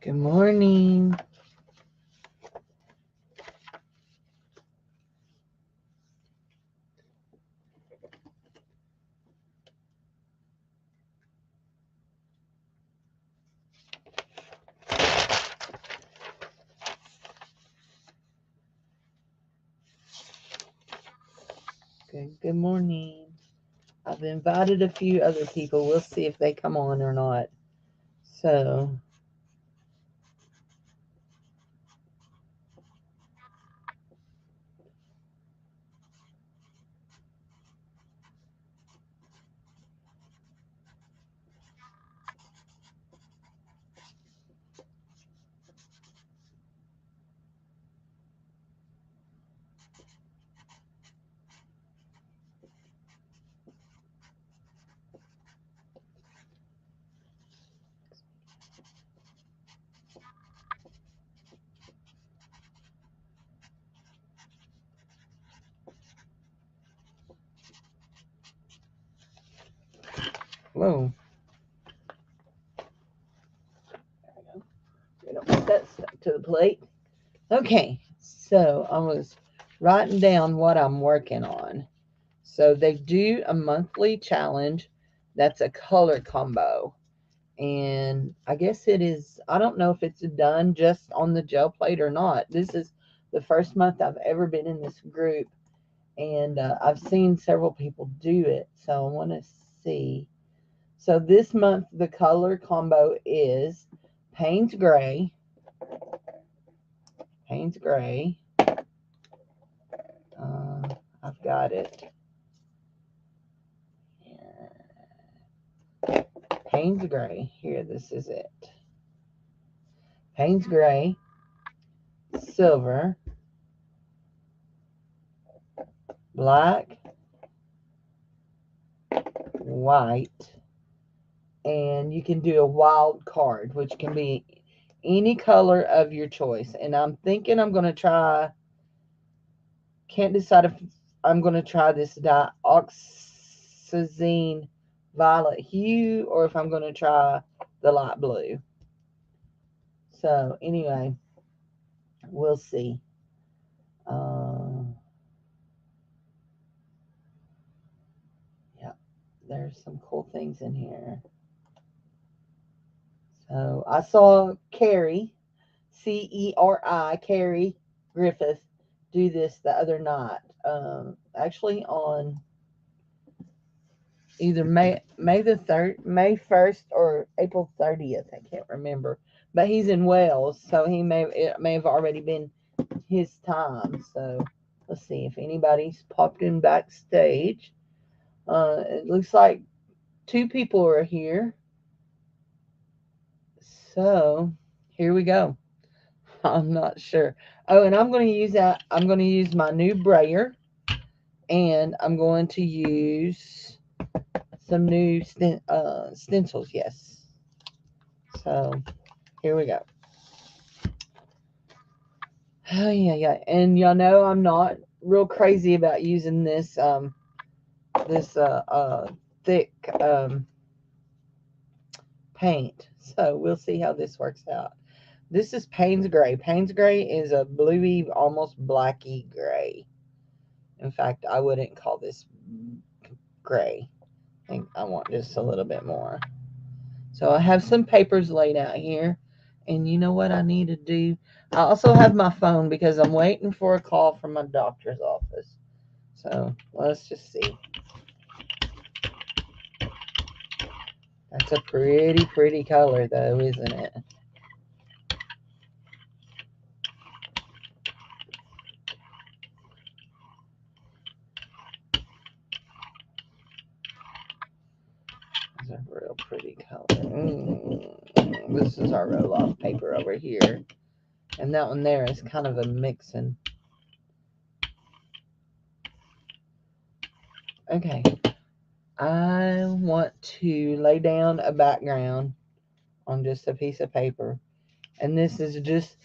Good morning. Good morning. I've invited a few other people. We'll see if they come on or not. So, whoa. There we go. We don't want that stuck to the plate. Okay, so I was writing down what I'm working on. So they do a monthly challenge that's a color combo. And I guess it is, I don't know if it's done just on the gel plate or not. This is the first month I've ever been in this group, and I've seen several people do it. So I want to see. So this month, the color combo is Payne's Gray, Payne's Gray. I've got it. Payne's Gray. Here, this is it. Payne's Gray, Silver, Black, White, and you can do a wild card, which can be any color of your choice. And I'm thinking I'm going to try, can't decide if I'm going to try this dioxazine violet hue or if I'm going to try the light blue. So anyway, we'll see. Yeah, there's some cool things in here. So I saw Carrie, Ceri, Carrie Griffith, do this the other night. Actually on either May the 3rd, May 1st, or April 30th. I can't remember. But he's in Wales, so it may have already been his time. So let's see if anybody's popped in backstage. It looks like two people are here. So here we go. I'm not sure. Oh, and I'm going to use that. I'm going to use my new brayer, and I'm going to use some new stencils. Yes. So here we go. Oh yeah. And y'all know I'm not real crazy about using this thick paint. So we'll see how this works out. This is Payne's Gray. Payne's Gray is a bluey, almost blacky gray. In fact, I wouldn't call this gray. I think I want just a little bit more. So I have some papers laid out here. And you know what I need to do? I also have my phone because I'm waiting for a call from my doctor's office. So let's just see. That's a pretty color though, isn't it? It's a real pretty color. This is our roll off paper over here. And that one there is kind of a mixing. Okay. I want to lay down a background on just a piece of paper. And this is just,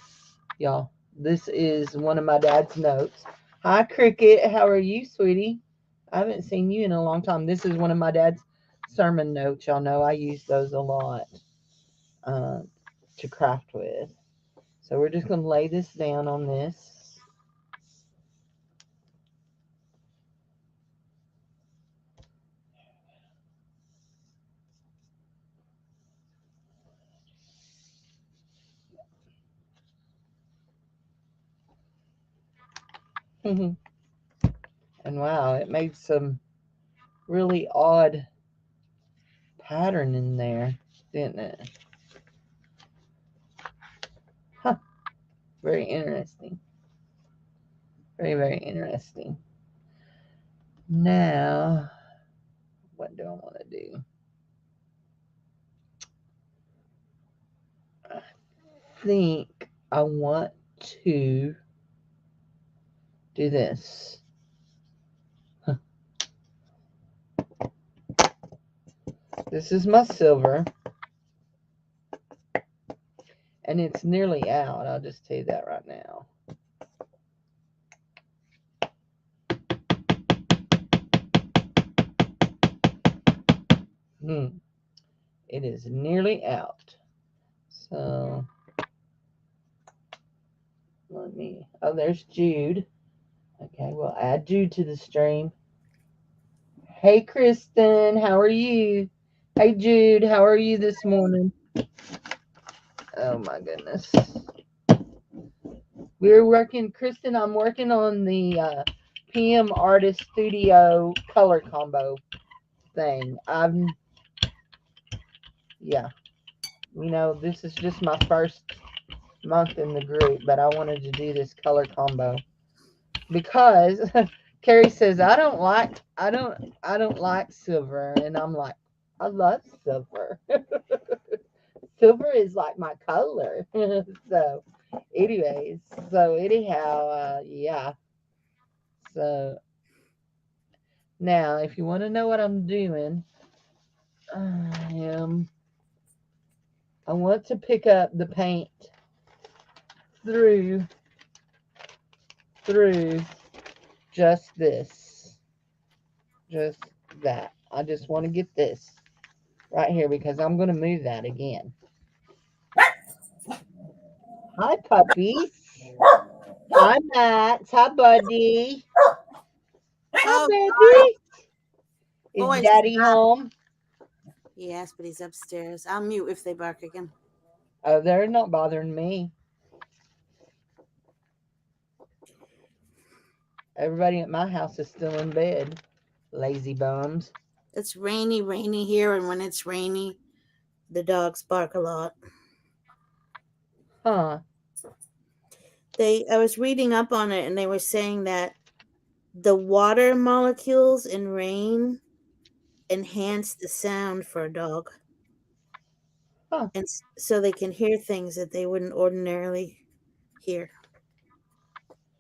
y'all, this is one of my dad's notes. Hi, Cricket. How are you, sweetie? I haven't seen you in a long time. This is one of my dad's sermon notes. Y'all know I use those a lot. Uh, to craft with. So we're just going to lay this down on this. And wow, it made some really odd pattern in there, didn't it? Huh. Very interesting. Very, very interesting. Now, what do I want to do? I think I want to do this. This is my silver. And it's nearly out. I'll just tell you that right now. It is nearly out. So, let me... Oh, there's Jude. Okay, we'll add Jude to the stream. Hey, Kristen. How are you? Hey, Jude. How are you this morning? Oh, my goodness. We're working, Kristen, I'm working on the PM Artist Studio color combo thing. Yeah. You know, this is just my first month in the group, but I wanted to do this color combo because Carrie says I don't like silver, and I'm like, I love silver. Silver is like my color. So anyways, yeah. So now if you want to know what I'm doing, I want to pick up the paint through just this. Just that. I just want to get this right here because I'm going to move that again. Hi, puppies. Hi, Max. Hi, buddy. Hi, baby. Is Daddy home? Yes, but he's upstairs. I'll mute if they bark again. Oh, they're not bothering me. Everybody at my house is still in bed. Lazy bums. It's rainy here, and when it's rainy, the dogs bark a lot. Huh. I was reading up on it, and they were saying that the water molecules in rain enhance the sound for a dog. Huh. And so they can hear things that they wouldn't ordinarily hear.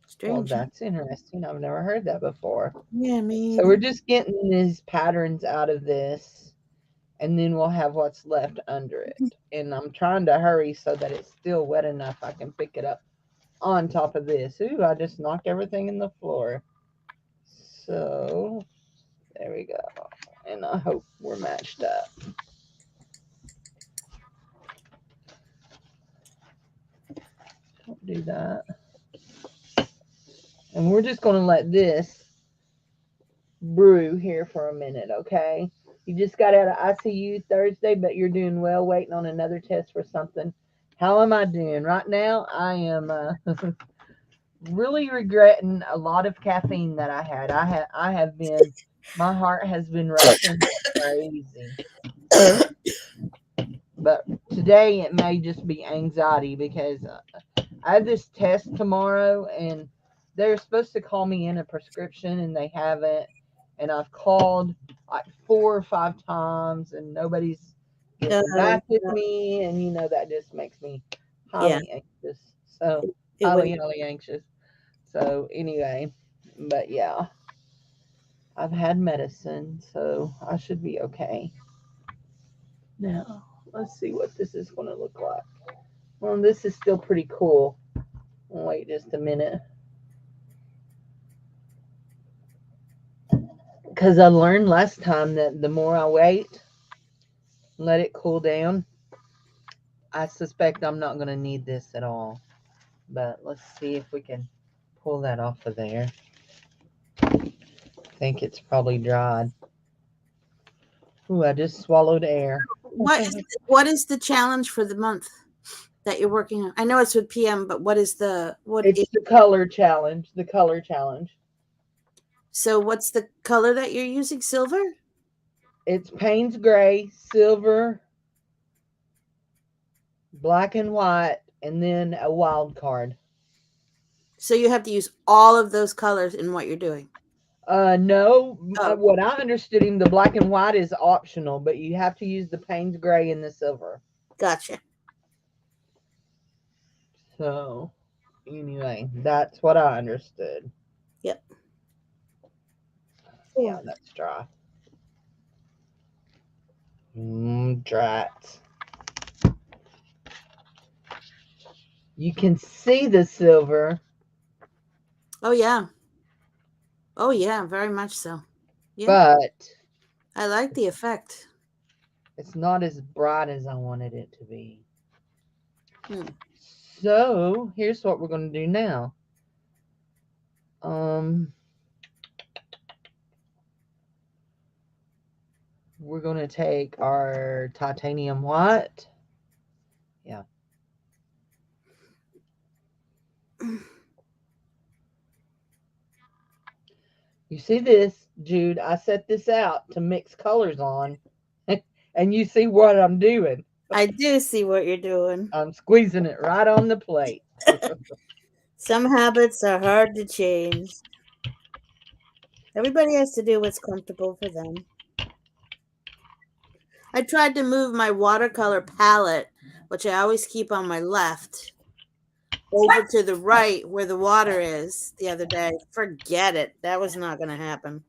Strange. Well, that's interesting. I've never heard that before. Yeah, me. So we're just getting these patterns out of this, and then we'll have what's left under it. And I'm trying to hurry so that it's still wet enough I can pick it up on top of this. Ooh, I just knocked everything in the floor. So there we go. And I hope we're matched up. Don't do that. And we're just going to let this brew here for a minute, okay? You just got out of ICU Thursday, but you're doing well, waiting on another test for something. How am I doing? Right now, I am really regretting a lot of caffeine that I had. I have been, my heart has been racing crazy. But today it may just be anxiety because I have this test tomorrow, and they're supposed to call me in a prescription, and they haven't. And I've called like 4 or 5 times, and nobody's getting back with me. And you know that just makes me highly anxious. So highly anxious. So anyway, but yeah, I've had medicine, so I should be okay. Now let's see what this is going to look like. Well, this is still pretty cool. Wait just a minute. Because I learned last time that the more I wait, let it cool down, I suspect I'm not going to need this at all. But let's see if we can pull that off of there. I think it's probably dried. Ooh, I just swallowed air. What is the challenge for the month that you're working on? I know it's with PM, but what is It's the color challenge. The color challenge. so what's the color that you're using? Silver? It's Payne's gray, silver, black and white, and then a wild card. So you have to use all of those colors in what you're doing. No, Oh, what I understood him, the black and white is optional, but you have to use the Payne's gray and the silver. gotcha. So, anyway, that's what I understood. Yep. Yeah, Cool. that's dry. Drats. You can see the silver, Oh yeah. Oh yeah, very much so. Yeah. but I like the effect. it's not as bright as I wanted it to be. Hmm. So, here's what we're going to do now. Um, we're going to take our titanium white. Yeah. You see this, Jude? I set this out to mix colors on, and you see what I'm doing. I do see what you're doing. I'm squeezing it right on the plate. Some habits are hard to change. Everybody has to do what's comfortable for them. I tried to move my watercolor palette, which I always keep on my left, over to the right where the water is the other day. Forget it. That was not going to happen.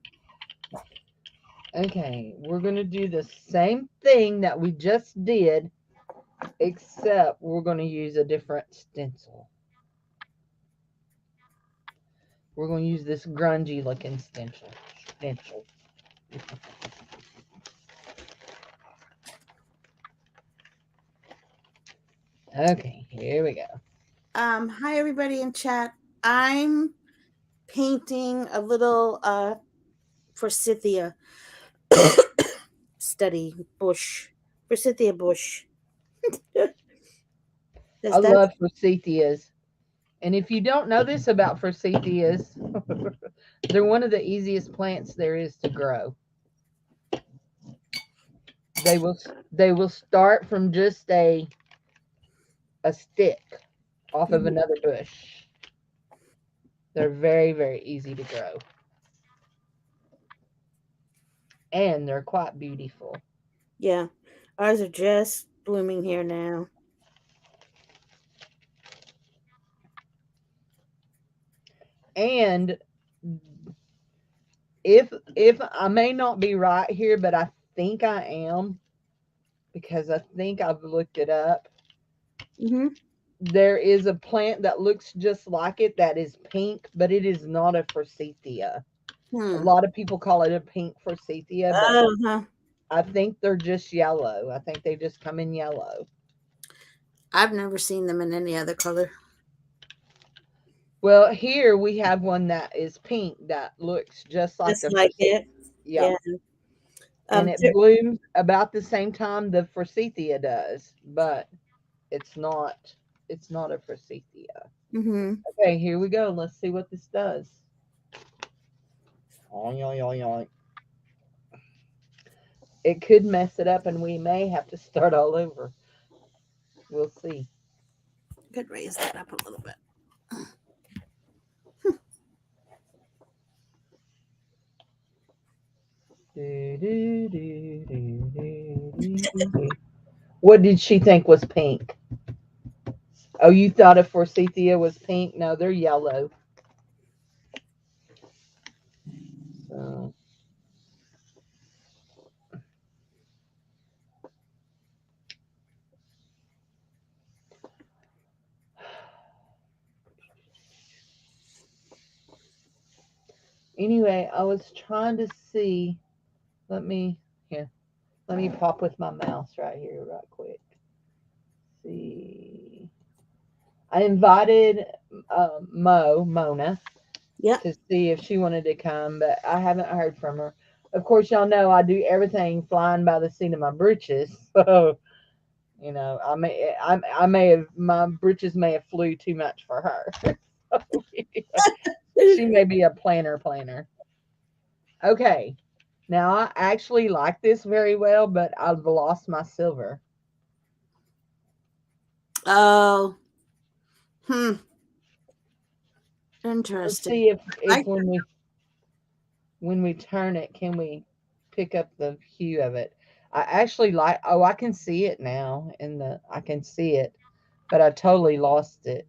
Okay, we're going to do the same thing that we just did, except we're going to use a different stencil. We're going to use this grungy looking stencil. Okay, here we go. Hi everybody in chat. I'm painting a little forsythia study bush. Forsythia bush. I Does that love forsythias. And if you don't know this about forsythias, they're one of the easiest plants there is to grow. They will they will start from just a stick off of Mhm. another bush. They're very, very easy to grow. And they're quite beautiful. Yeah. Ours are just blooming here now. And if I may not be right here, but I think I am because I think I've looked it up. Mm-hmm. There is a plant that looks just like it that is pink, but it is not a forsythia. A Hmm. lot of people call it a pink forsythia, but Uh-huh. I think they're just yellow. I think they just come in yellow. I've never seen them in any other color. Well, here we have one that is pink that looks just like Just the like forsythia. it. Yep. Yeah. And it Ter- blooms about the same time the forsythia does, but it's not it's not a forsythia. mm-hmm. Okay, here we go. Let's see what this does. Oing, oing, oing, oing. It could mess it up and we may have to start all over. We'll see. Could raise that up a little bit. Do, do, do, do, do, do. What did she think was pink? Oh, you thought a forsythia was pink? No, they're yellow. So, anyway, I was trying to see. Let me here. Let me pop with my mouse right here, right quick. see. I invited Mona, Yep. to see if she wanted to come, but I haven't heard from her. Of course, y'all know I do everything flying by the seat of my britches. So, I may have, my britches may have flew too much for her. So, she may be a planner. Okay. Now I actually like this very well, but I've lost my silver. Oh, hmm. Let's Interesting. see if I when we turn it, can we pick up the hue of it? I actually like. Oh, I can see it now. I can see it, but I totally lost it.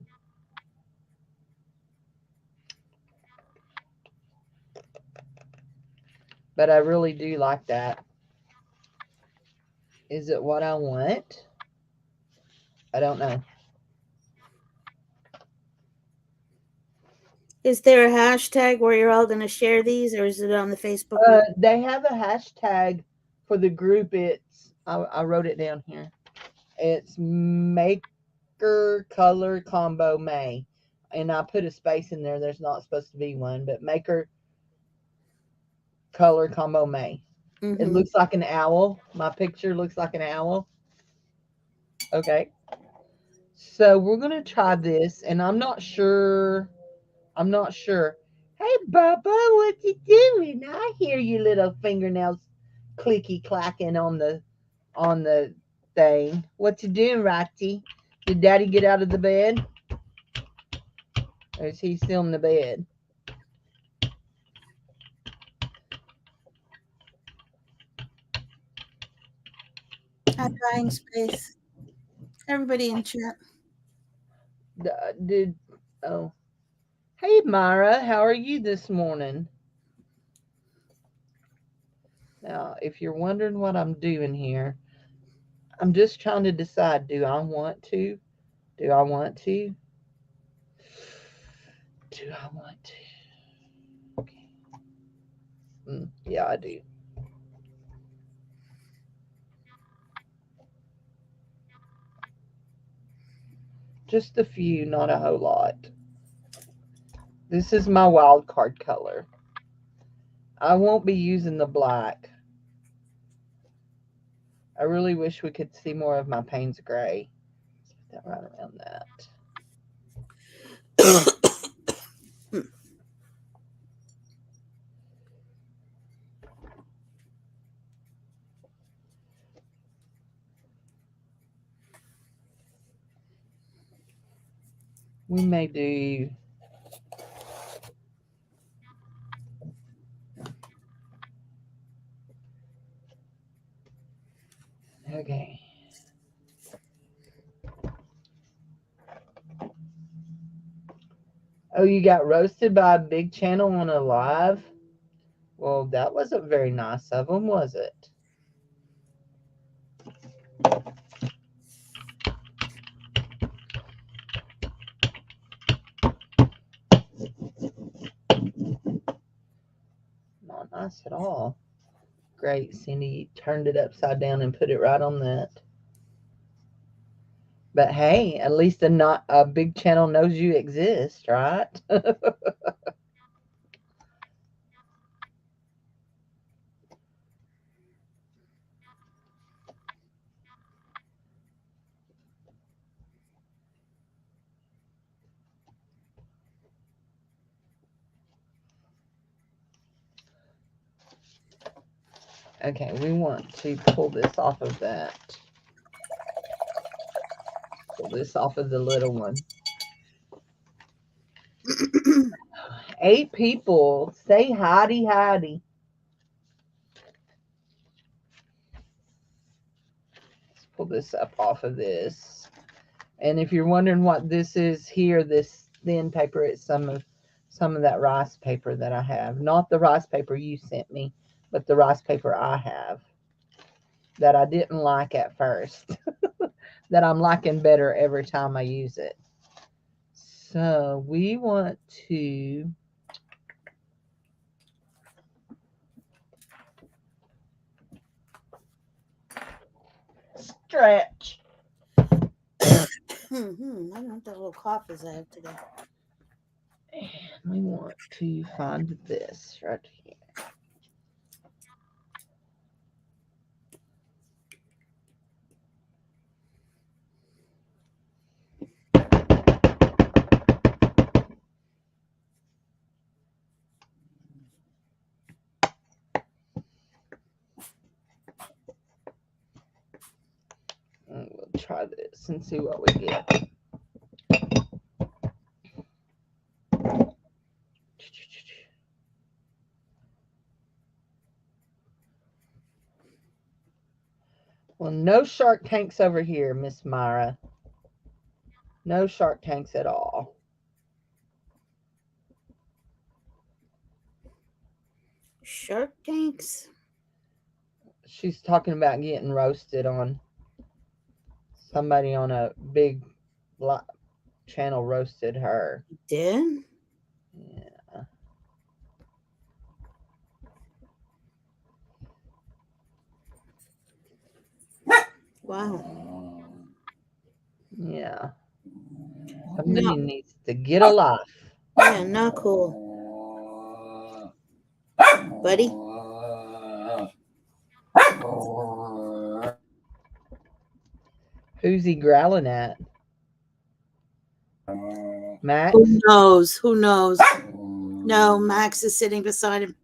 But I really do like that. Is it what I want? I don't know. Is there a hashtag where you're all going to share these, or is it on the Facebook group? They have a hashtag for the group. I wrote it down here. It's Maker Color Combo May, and I put a space in there. There's not supposed to be one, but Maker Color Combo May. It Mm-hmm. looks like an owl. My picture looks like an owl. Okay. So we're gonna try this, and I'm not sure. I'm not sure. Hey, Bubba, what you doing? I hear your little fingernails clicky clacking on the thing. What you doing, Roxy? Did Daddy get out of the bed, or is he still in the bed? Hi, buying space. Everybody in chat. Did oh, hey, Myra, how are you this morning? Now, if you're wondering what I'm doing here, I'm just trying to decide: do I want to? Do I want to? Do I want to? Okay. Yeah, I do. Just a few, not a whole lot. This is my wild card color. I won't be using the black. I really wish we could see more of my Payne's gray. Let's put that right around that. We may do. Okay. Oh, you got roasted by a big channel on a live? Well, that wasn't very nice of them, was it? Not nice at all. Great, Cindy, you turned it upside down and put it right on that. But hey, at least a big channel knows you exist, right? Okay, we want to pull this off of that. Pull this off of the little one. 8 people. Say howdy, howdy. Let's pull this up off of this. And if you're wondering what this is here, this thin paper, it's some of that rice paper that I have. Not the rice paper you sent me, but the rice paper I have that I didn't like at first. That I'm liking better every time I use it. So we want to stretch. I don't know what that little cough is I have today. We want to find this right here. And we'll try this and see what we get. Well, no shark tanks over here, Miss Myra. No shark tanks at all. Shark tanks? She's talking about getting roasted on. Somebody on a big channel roasted her. You did? Yeah. Wow. Yeah. Somebody needs to get a life. Yeah, not cool. Buddy? Who's he growling at? Max? Who knows? Who knows? No, Max is sitting beside him.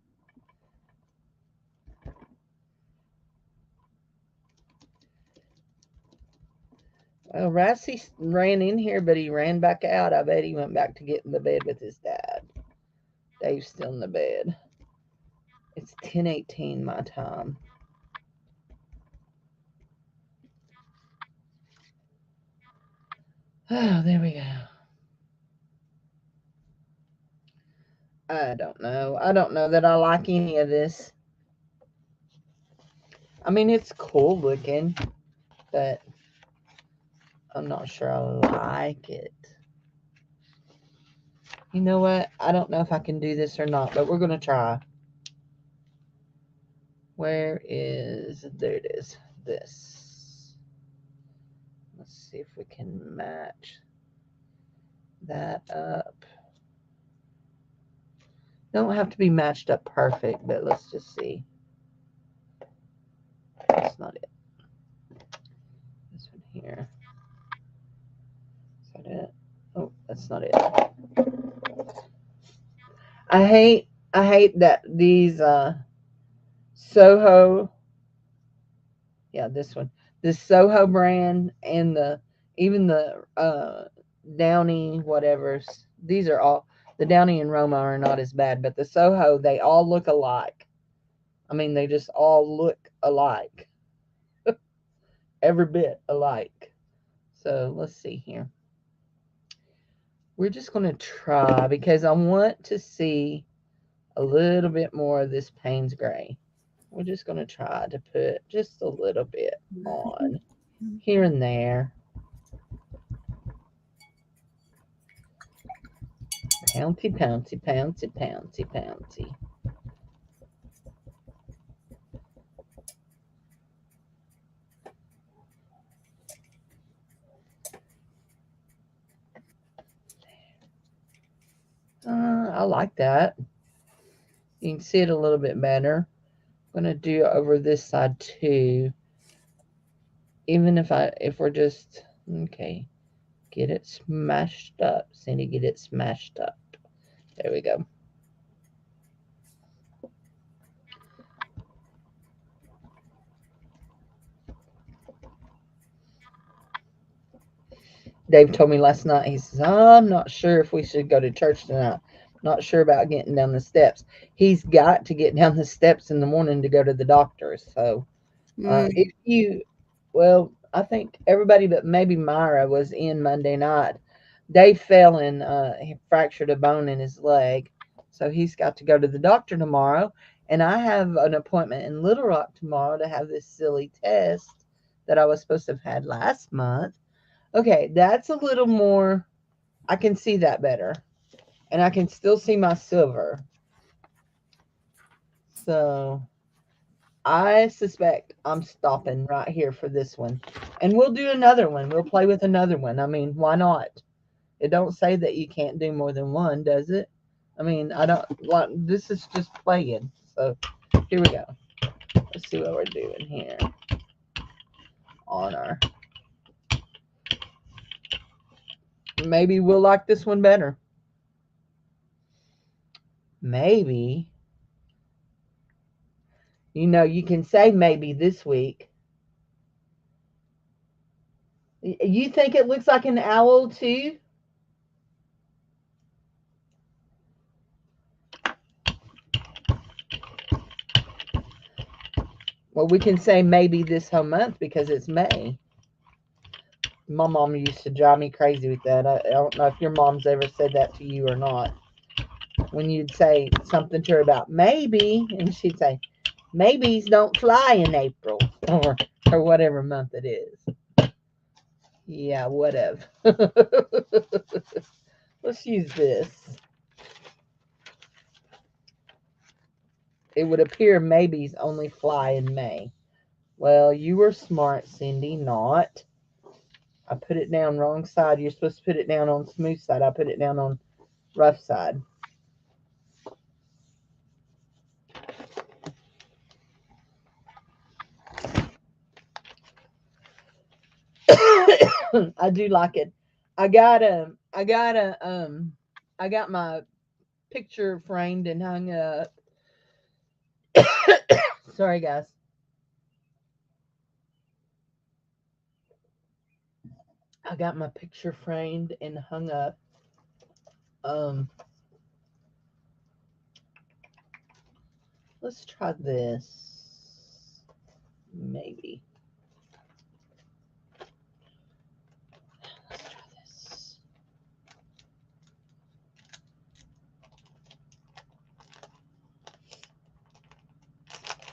Well, Rassy ran in here, but he ran back out. I bet he went back to get in the bed with his dad. Dave's still in the bed. It's 10:18 my time. Oh, there we go. I don't know. I don't know that I like any of this. I mean, it's cool looking, but I'm not sure I like it. You know what? I don't know if I can do this or not, but we're going to try. Where is, there it is, this. Let's see if we can match that up. Don't have to be matched up perfect, but let's just see. That's not it. This one here. Is that it? Oh, that's not it. I hate that these Soho, yeah, this one, this Soho brand and even the Downy whatevers. These are all, the Downy and Roma are not as bad, but the Soho, they all look alike. I mean, they just all look alike. Every bit alike. So let's see here. We're just going to try because I want to see a little bit more of this Payne's Gray. We're just going to try to put just a little bit on here and there. Pouncy, pouncy, pouncy, pouncy, pouncy. I like that. You can see it a little bit better. I'm going to do over this side too. Even if we're just, okay, get it smashed up. Cindy, get it smashed up. There we go. Dave told me last night, he says, I'm not sure if we should go to church tonight. Not sure about getting down the steps. He's got to get down the steps in the morning to go to the doctor. So if you, well, I think everybody but maybe Myra was in Monday night. Dave fell and he fractured a bone in his leg. So he's got to go to the doctor tomorrow. And I have an appointment in Little Rock tomorrow to have this silly test that I was supposed to have had last month. Okay, that's a little more, I can see that better. And I can still see my silver. So I suspect I'm stopping right here for this one. And we'll do another one. We'll play with another one. I mean, why not? It don't say that you can't do more than one, does it? I mean, I don't like this is just playing. So here we go. Let's see what we're doing here on our. Maybe we'll like this one better. Maybe. You can say maybe this week. You think it looks like an owl too? Well, we can say maybe this whole month because it's May. My mom used to drive me crazy with that. I don't know if your mom's ever said that to you or not. When you'd say something to her about maybe, and she'd say, maybes don't fly in April or whatever month it is. Yeah, whatever. Let's use this. It would appear maybes only fly in May. Well, you were smart, Cindy. Not. I put it down wrong side. You're supposed to put it down on smooth side. I put it down on rough side. I do like it. I got my picture framed and hung up. Sorry, guys. I got my picture framed and hung up. Let's try this. Maybe. Let's try this.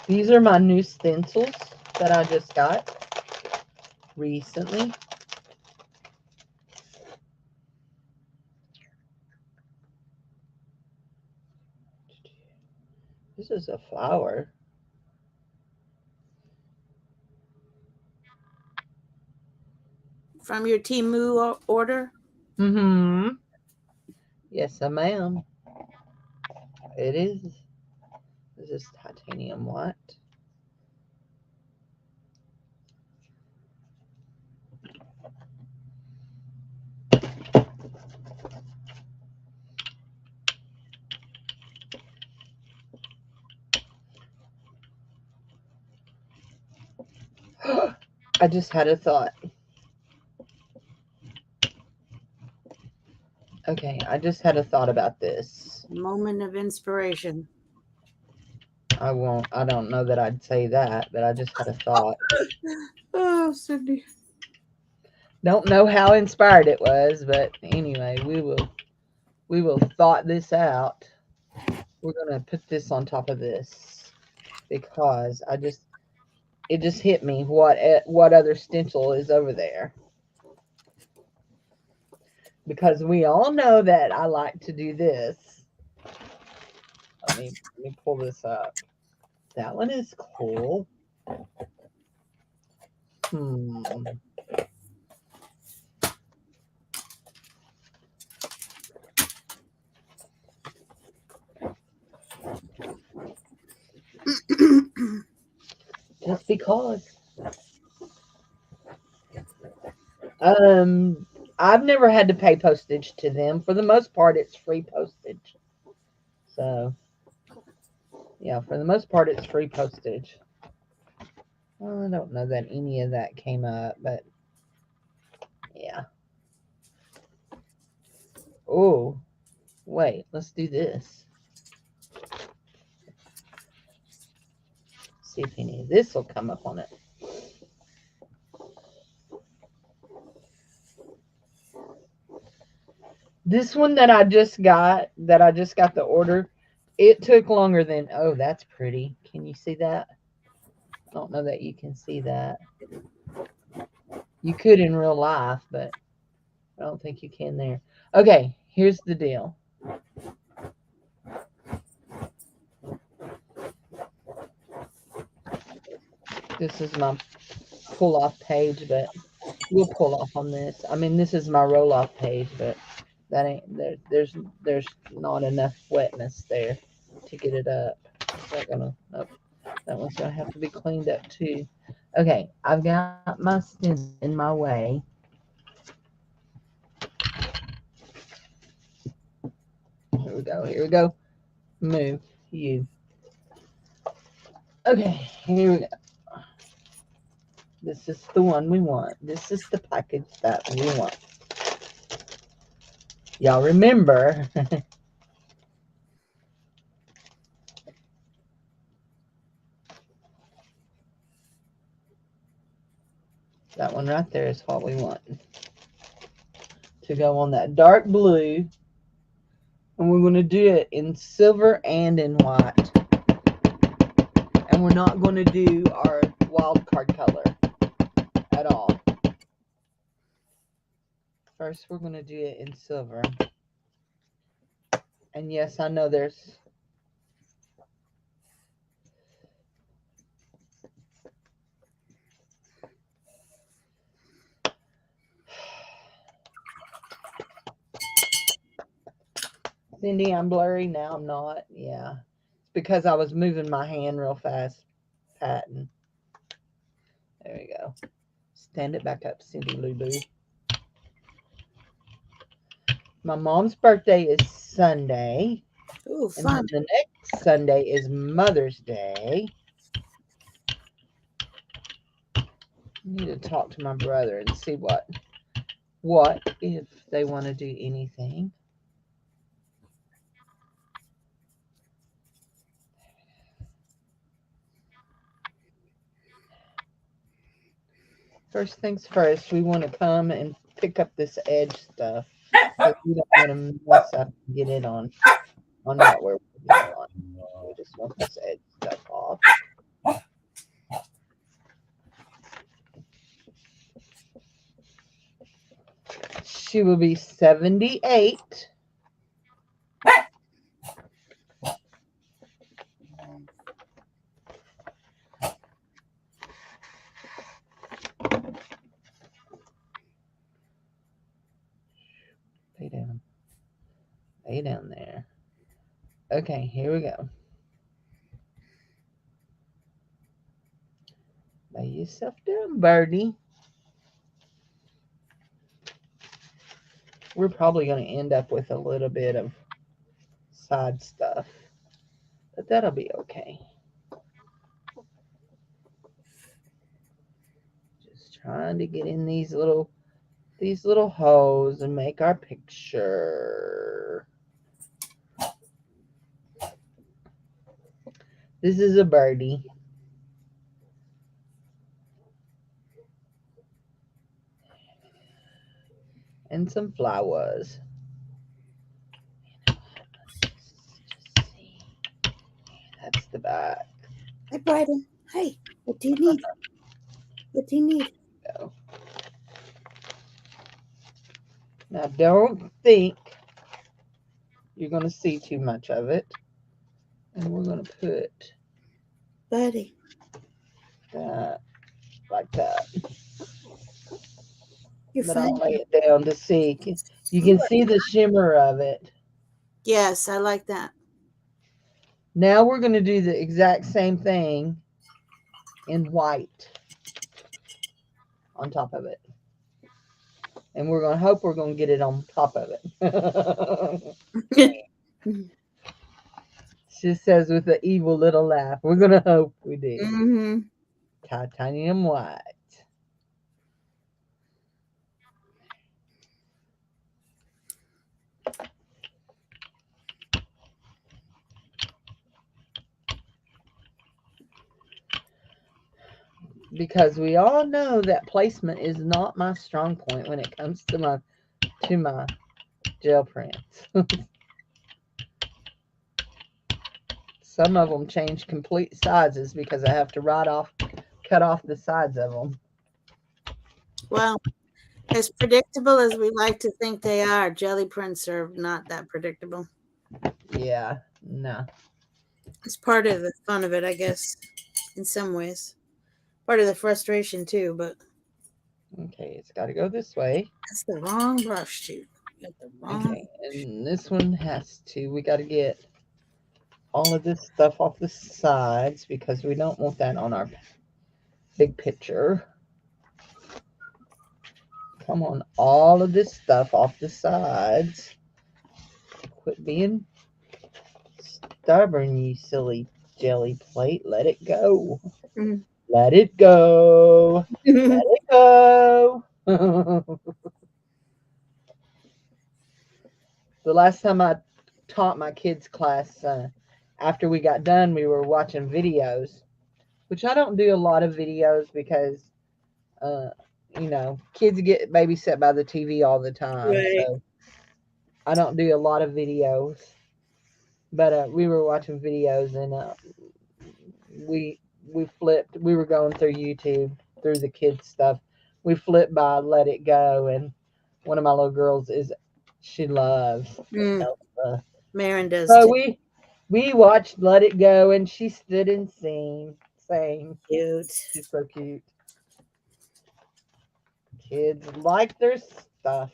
These are my new stencils that I just got recently. This is a flower. From your Temu order? Mm-hmm. Yes, ma'am. It is. This is titanium white. I just had a thought. Okay, I just had a thought about this. Moment of inspiration. I don't know that I'd say that, but I just had a thought. Oh, Cindy. Don't know how inspired it was, but anyway, we will thought this out. We're gonna put this on top of this because it just hit me what other stencil is over there. Because we all know that I like to do this. Let me pull this up. That one is cool. Just because. I've never had to pay postage to them. For the most part, it's free postage. So, yeah, for the most part, it's free postage. Well, I don't know that any of that came up, but yeah. Oh, wait, let's do this. See if any of this will come up on it. This one that I just got the order, it took longer than, oh, that's pretty. Can you see that? I don't know that you can see that. You could in real life, but I don't think you can there. Okay, here's the deal. This is pull off page, but we'll pull off on this. I mean, this is my roll off page, but that ain't there. There's not enough wetness there to get it up. Is that gonna? Nope. That one's gonna have to be cleaned up too. Okay, I've got my stencil in my way. Here we go. Here we go. Move you. Okay, here we go. This is the one we want. This is the package that we want. Y'all remember. That one right there is what we want to go on that dark blue. And we're going to do it in silver and in white. And we're not going to do our wild card color at all. First, we're going to do it in silver. And yes, I know there's... Cindy, I'm blurry now. I'm not. Yeah. It's because I was moving my hand real fast, patting. There we go. Stand it back up, Cindy Lulu. My mom's birthday is Sunday. Ooh, And fun. then the next Sunday is Mother's Day. I need to talk to my brother and see what if they want to do anything. First things first, we want to come and pick up this edge stuff. We don't want to mess up and get it on what we're working on. We just want this edge stuff off. She will be 78. Lay down. Lay down there. Okay, here we go. Lay yourself down, birdie. We're probably going to end up with a little bit of side stuff, but that'll be okay. Just trying to get in these little holes and make our picture. This is a birdie. And some flowers. That's the back. Hi, Bryden. Hey, what do you need? What do you need? Go. Now, don't think you're going to see too much of it. And we're going to put Buddy. that like that. You're But fine. I'll lay it down to see. You can see the shimmer of it. Yes, I like that. Now we're going to do the exact same thing in white on top of it. And we're going to hope we're going to get it on top of it. She says with an evil little laugh. We're going to hope we do. Mm-hmm. Titanium white. Because we all know that placement is not my strong point when it comes to my gel prints. Some of them change complete sizes because I have to cut off the sides of them. Well, as predictable as we like to think they are, jelly prints are not that predictable. Yeah, no. It's part of the fun of it, I guess, in some ways. part of the frustration too, but Okay, it's got to go this way. that's the wrong brush, too. You got the wrong. Okay, and this one has to, we got to get all of this stuff off the sides because we don't want that on our big picture. Come on, all of this stuff off the sides. Quit being stubborn, you silly jelly plate. Let it go. Mm. Let it go. Let it go. The last time I taught my kids class, after we got done, we were watching videos, which I don't do a lot of videos because, uh, kids get babysat by the TV all the time. Right. So I don't do a lot of videos. But we were watching videos and we flipped. We were going through YouTube through the kids stuff. We flipped by Let It Go, and one of my little girls she loves Elsa. Marin does So too. we watched Let It Go, and she stood and sang. Cute. She's so cute. Kids like their stuff.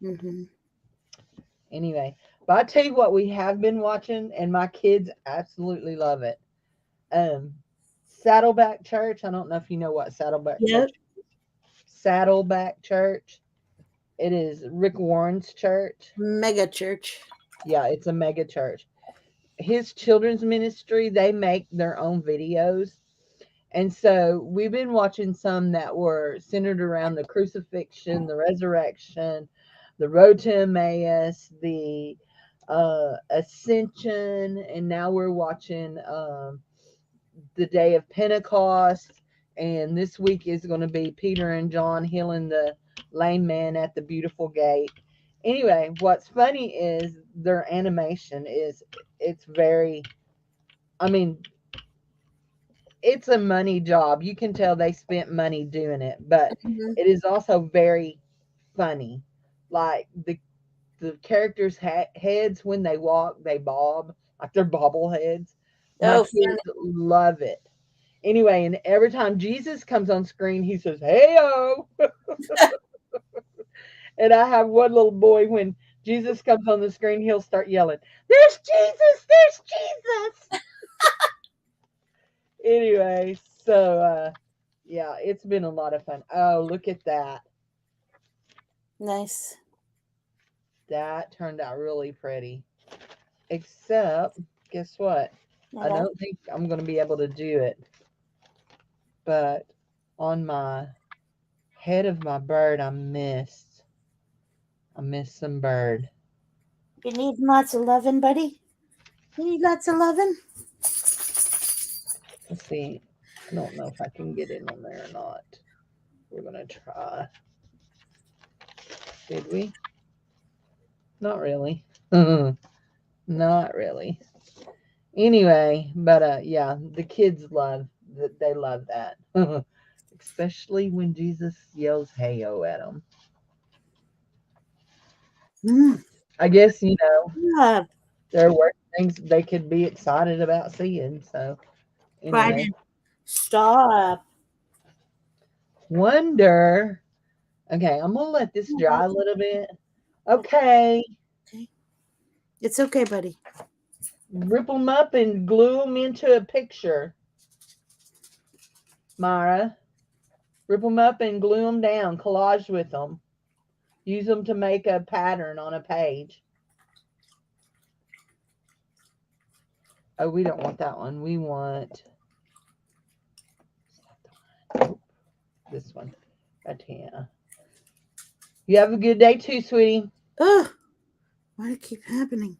Mm-hmm. Anyway, but I tell you what, we have been watching, and my kids absolutely love it. Saddleback Church. I don't know if you know what Saddleback Yep. Church is. Saddleback Church. It is Rick Warren's church. Mega church. Yeah, it's a mega church. His children's ministry, they make their own videos. And so we've been watching some that were centered around the crucifixion, the resurrection, the road to Emmaus, the ascension, and now we're watching the day of Pentecost. And this week is going to be Peter and John healing the lame man at the beautiful gate. Anyway, what's funny is their animation it's very, I mean, it's a money job. You can tell they spent money doing it, but Mm-hmm. it is also very funny. Like the characters' heads when they walk, they bob like they're bobbleheads. My Oh, kids love it. Anyway, and every time Jesus comes on screen, he says, "Hey-o." And I have one little boy, when Jesus comes on the screen, he'll start yelling, "There's Jesus! There's Jesus!" Anyway, so yeah, it's been a lot of fun. Oh, look at that. nice. That turned out really pretty. Except, guess what? I don't think I'm going to be able to do it. But on my head of my bird, I missed some bird. You need lots of loving, buddy. You need lots of loving. Let's see. I don't know if I can get it on there or not. We're going to try. Did we? Not really. Not really. Anyway, but yeah, the kids love that. They love that. Especially when Jesus yells "Hey-o" at them. Mm. I guess, Yeah. there were things they could be excited about seeing. So, anyway, Biden. Stop. wonder. Okay, I'm gonna let this dry a little bit. Okay, Okay. It's okay, buddy. rip them up and glue them into a picture, Myra. Rip them up and glue them down. Collage with them. Use them to make a pattern on a page. Oh, we don't want that one. We want this one right here. You have a good day too, sweetie. Ugh. Why did it keep happening?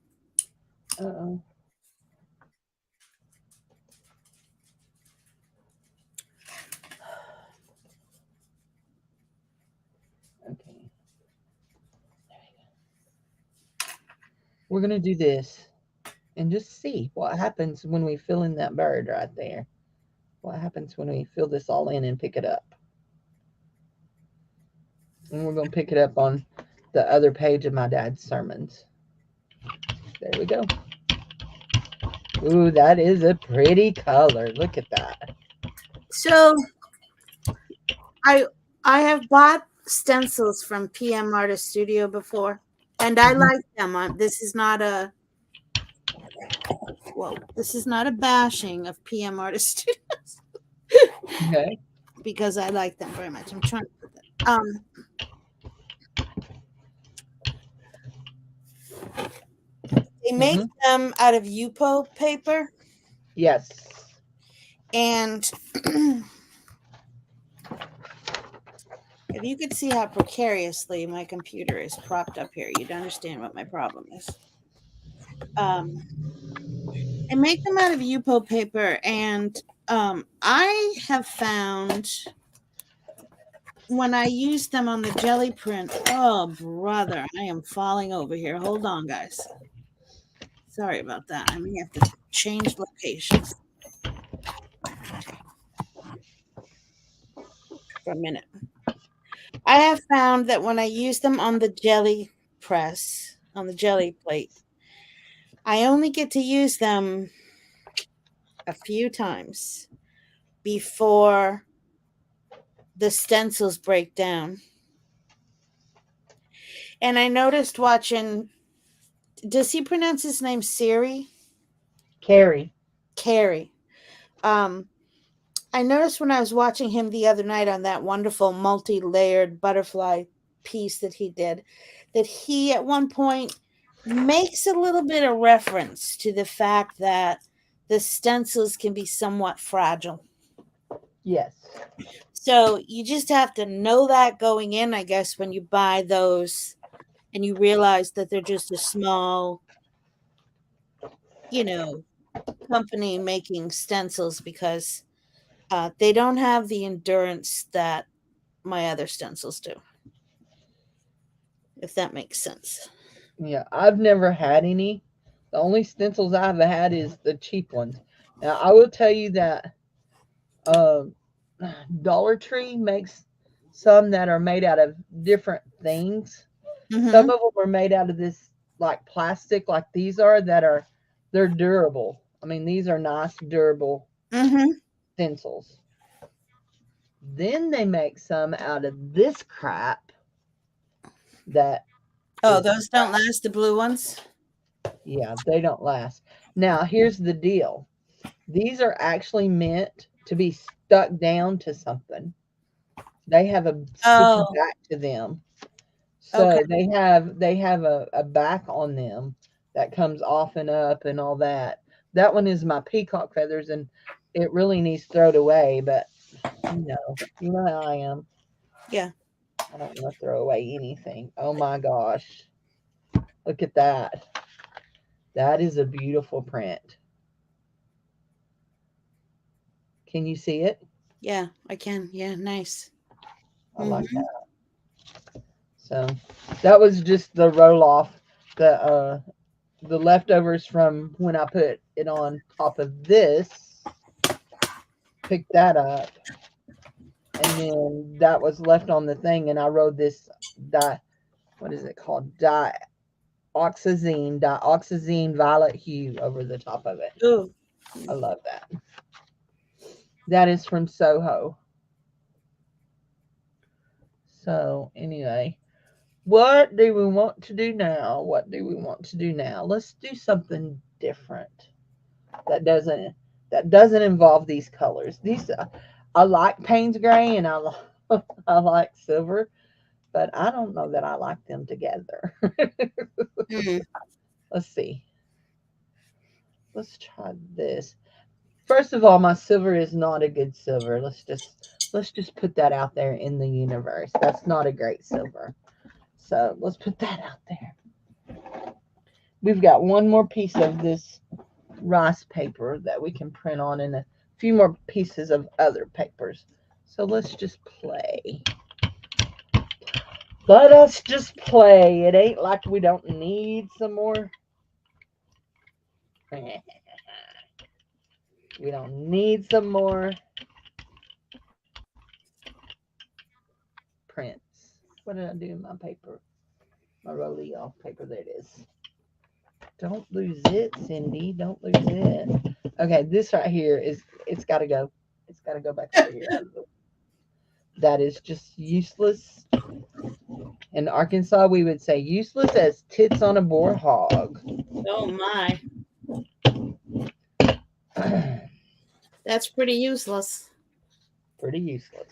Uh-oh. Okay. We're going to do this and just see what happens when we fill in that bird right there. What happens when we fill this all in and pick it up. And we're going to pick it up on the other page of my dad's sermons. There we go. Ooh, that is a pretty color. Look at that. So I I have bought stencils from PM Artist Studio before, and I Mhm. like them. This is not a this is not a bashing of PM Artist Studios Okay. because I like them very much. I'm trying to put that. They make Hmm. them out of Yupo paper, Yes. and if you could see how precariously my computer is propped up here, you'd understand what my problem is. Um, I make them out of Yupo paper, and I have found when I use them on the jelly print, oh brother, I am falling over here. Hold on, guys. Sorry about that. I may have to change locations for a minute. I have found that when I use them on the jelly press, on the jelly plate, I only get to use them a few times before the stencils break down. And I noticed watching, does he pronounce his name Siri? Carrie. Carrie. Um, I noticed when I was watching him the other night on that wonderful multi-layered butterfly piece that he did, that he at one point makes a little bit of reference to the fact that the stencils can be somewhat fragile. Yes. So you just have to know that going in, I guess, when you buy those and you realize that they're just a small, you know, company making stencils because they don't have the endurance that my other stencils do, if that makes sense. Yeah. I've never had any. The only stencils I've had is the cheap ones. Now I will tell you that um, Dollar Tree makes some that are made out of different things. Some Mm-hmm. of them are made out of this like plastic, like these are that are they're durable. I mean, these are nice, durable Mm-hmm. stencils. Then they make some out of this crap that Oh, is those don't last, the blue ones? yeah, they don't last. Now, here's the deal. These are actually meant to be stuck down to something. They have a sticky Oh, back to them. okay. So they have a back on them that comes off and up and all that. That one is my peacock feathers and it really needs thrown away, but you know how I am. Yeah. I don't want to throw away anything. Oh my gosh. Look at that. That is a beautiful print. Can you see it? Yeah, I can. Yeah, nice. I like Mm-hmm. that. So that was just the roll off, the leftovers from when I put it on top of this. Pick that up, and then that was left on the thing, and I wrote this di what is it called? Dioxazine violet hue over the top of it. Ooh. I love that. That is from Soho. So anyway, what do we want to do now? What do we want to do now? Let's do something different that doesn't that doesn't involve these colors. These I like Payne's gray and I like silver, but I don't know that I like them together. Mm. Let's see. Let's try this. First of all, my silver is not a good silver. Let's just put that out there in the universe. That's not a great silver. So let's put that out there. We've got one more piece of this rice paper that we can print on and a few more pieces of other papers. So let's just play. Let us just play. It ain't like we don't need some more. We don't need some more prints. What did I do in my paper? My rollie off paper. There it is. Don't lose it, Cindy. Don't lose it. Okay, this right here is it's got to go. It's got to go back over here. That is just useless. In Arkansas, we would say useless as tits on a boar hog. Oh my. That's pretty useless. Pretty useless.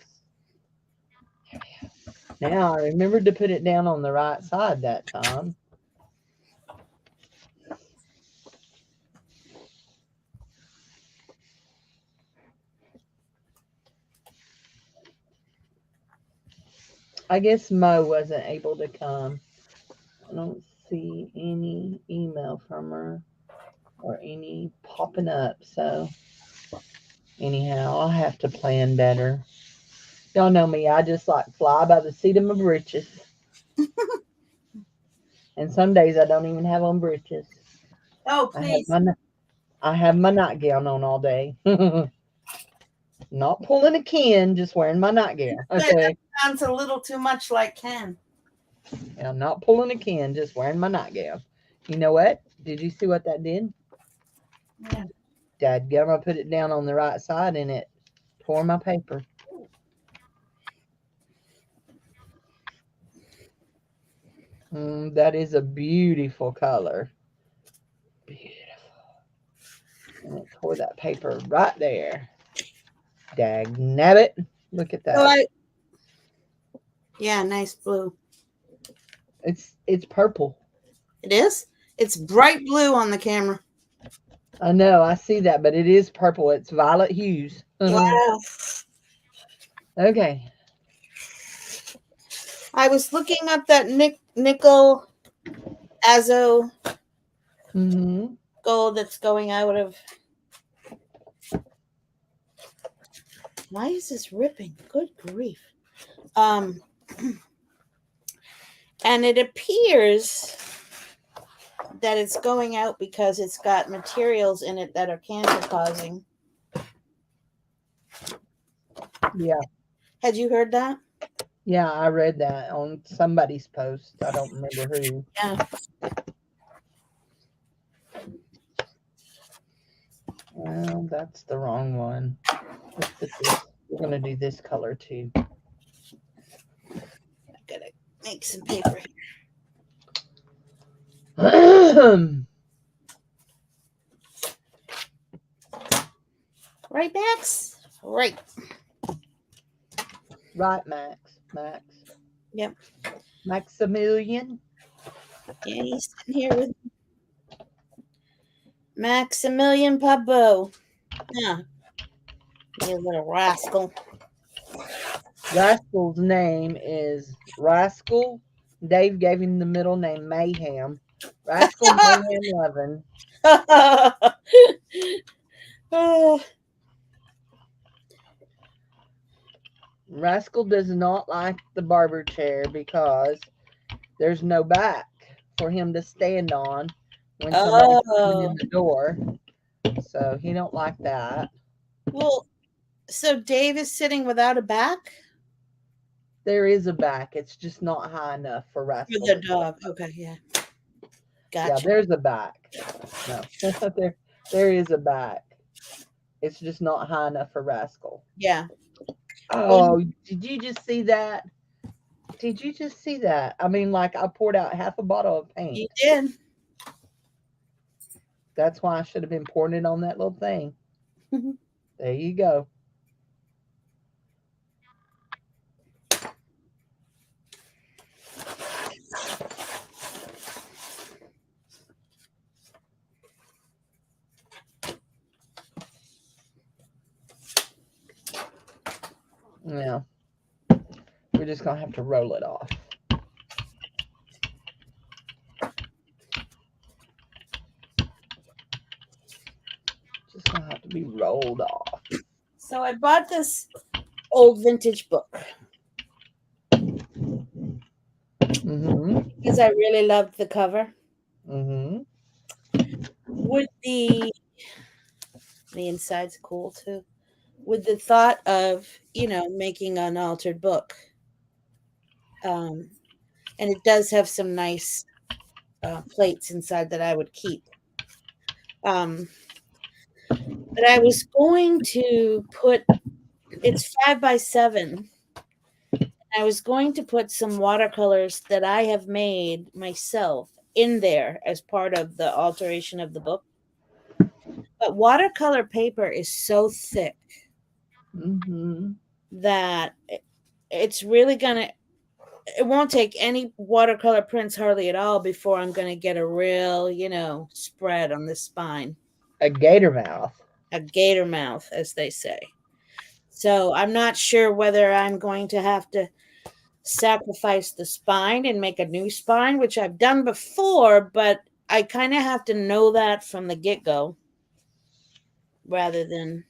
Now, I remembered to put it down on the right side that time. I guess Mo wasn't able to come. I don't see any email from her or any popping up. So, anyhow, I'll have to plan better. Y'all know me. I just like fly by the seat of my britches. And some days I don't even have on britches. Oh, I have please. my nightgown on all day. Not pulling a Ken, just wearing my nightgown. Okay. Sounds a little too much like Ken. And I'm not pulling a Ken, just wearing my nightgown. You know what? Did you see what that did? Yeah. Dadgum, I put it down on the right side and it tore my paper. That is a beautiful color. Beautiful. And it tore that paper right there. Dag nabbit. Look at that. So yeah, nice blue. It's purple. It is? It's bright blue on the camera. I know, I see that, but it is purple. It's violet hues. Wow. Okay. I was looking up that nickel azo gold that's going out of. Why is this ripping? Good grief. And it appears that it's going out because it's got materials in it that are cancer causing. Yeah. Had you heard that? Yeah, I read that on somebody's post. I don't remember who. Yeah. Well, that's the wrong one. Let's put this. We're going to do this color too. I gotta make some paper here. Right, Max? Right. Right, Max. Max. Yep. Maximilian. Yeah, he's sitting here with Maximilian Pabot. Yeah. You little rascal. Rascal's name is Rascal. Dave gave him the middle name Mayhem. Rascal Mayhem Loven. Rascal does not like the barber chair because there's no back for him to stand on when somebody's coming in the door. So he don't like that. Well, so Dave is sitting without a back? There is a back. It's just not high enough for Rascal. For the dog. Okay, yeah. Gotcha. Yeah, there's a back. No, there is a back. It's just not high enough for Rascal. Yeah. Oh, did you just see that? Did you just see that? I mean, like I poured out half a bottle of paint. You did. That's why I should have been pouring it on that little thing. There you go. Yeah. We're just going to have to roll it off. Just going to have to be rolled off. So I bought this old vintage book. Because I really loved the cover. With the inside's cool too. With the thought of, making an altered book. And it does have some nice plates inside that I would keep. But I was going to put it's 5 by 7. I was going to put some watercolors that I have made myself in there as part of the alteration of the book. But watercolor paper is so thick Mm-hmm. that it's really gonna it won't take any watercolor prints hardly at all before I'm gonna get a real, spread on the spine. A gator mouth. A gator mouth, as they say. So I'm not sure whether I'm going to have to sacrifice the spine and make a new spine, which I've done before, but I kind of have to know that from the get go rather than.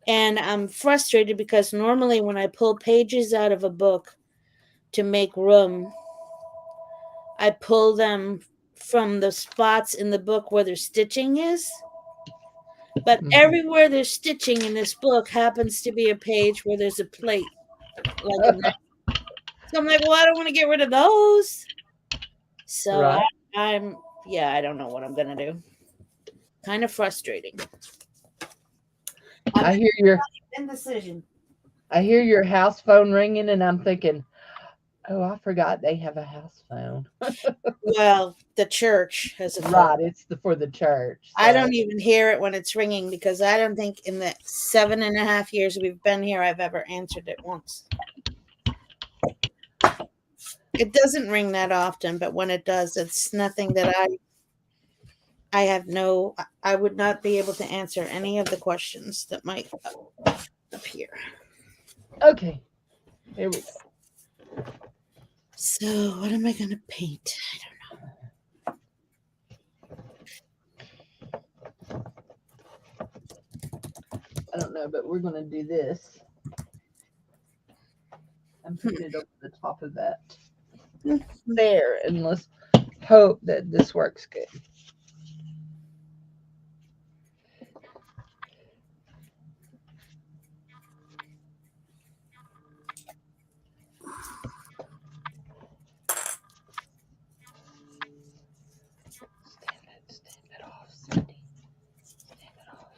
And I'm frustrated because normally when I pull pages out of a book to make room, I pull them from the spots in the book where their stitching is. But Mhm. everywhere there's stitching in this book happens to be a page where there's a plate, like a knife. So I'm like, well, I don't want to get rid of those. So Right. yeah, I don't know what I'm gonna do. Kind of frustrating. I'm I hear your indecision. I hear your house phone ringing, and I'm thinking, oh, I forgot they have a house phone. Well, the church has a phone. Right, it's for the church. I So don't even hear it when it's ringing because I don't think in the 7.5 years we've been here I've ever answered it once. It doesn't ring that often, but when it does, it's nothing that I have no. I would not be able to answer any of the questions that might appear. okay, here we go. So what am I gonna paint? I don't know, but we're gonna do this. I'm putting it over the top of that there, and let's hope that this works good. Stand it off, Cindy. Stand it off.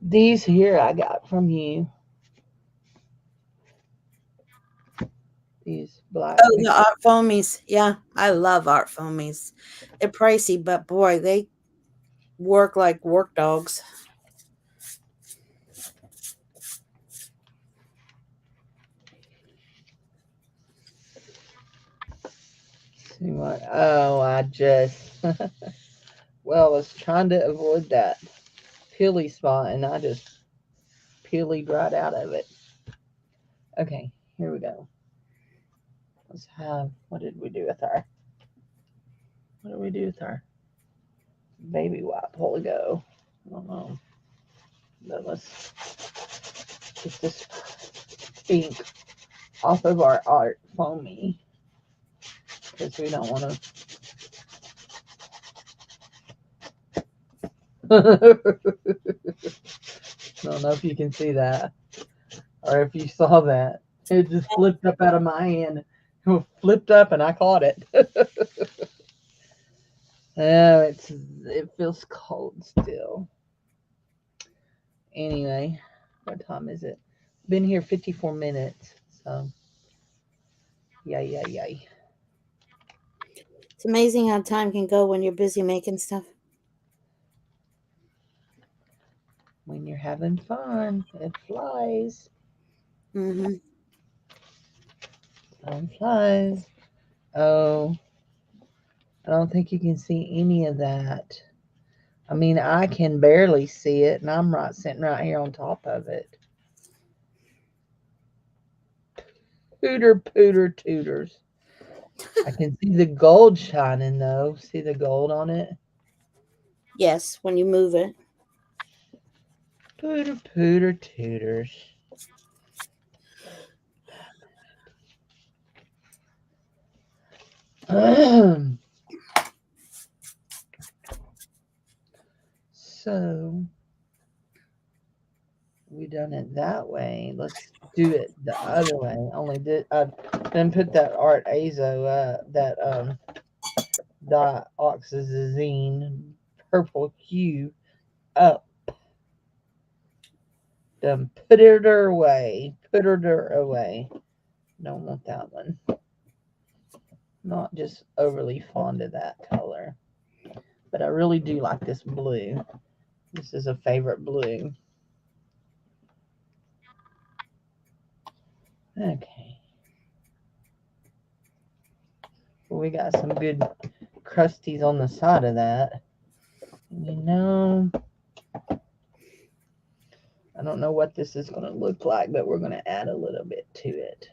These here I got from you. These black. Oh, the art foamies. Yeah, I love art foamies. They're pricey, but boy, they work like work dogs. See what? Oh, I just. Well, I was trying to avoid that peely spot, and I just peeled right out of it. Okay, here we go. Let's have. What did we do with our? What did we do with our baby wipe? Hold go. I don't know. But let's get this ink off of our art foamy because we don't want to. I don't know if you can see that or if you saw that. It just flipped up out of my hand. It flipped up and I caught it. Oh, it feels cold still. Anyway, what time is it? Been here 54 minutes. So, yay, yay, yay. It's amazing how time can go when you're busy making stuff. When you're having fun, it flies. Mm-hmm. Time flies. Oh, I don't think you can see any of that. I mean, I can barely see it, and I'm sitting right here on top of it. Pooter, pooter, tooters. I can see the gold shining though. See the gold on it? Yes, when you move it. Pooter, pooter, tooters. let's do it the other way. Only did I then put that art azo that dioxazine purple hue up. Then put it away. Put it away. Don't want that one. Not just overly fond of that color. But I really do like this blue. This is a favorite blue. Okay. Well, we got some good crusties on the side of that. You know, I don't know what this is going to look like, but we're going to add a little bit to it.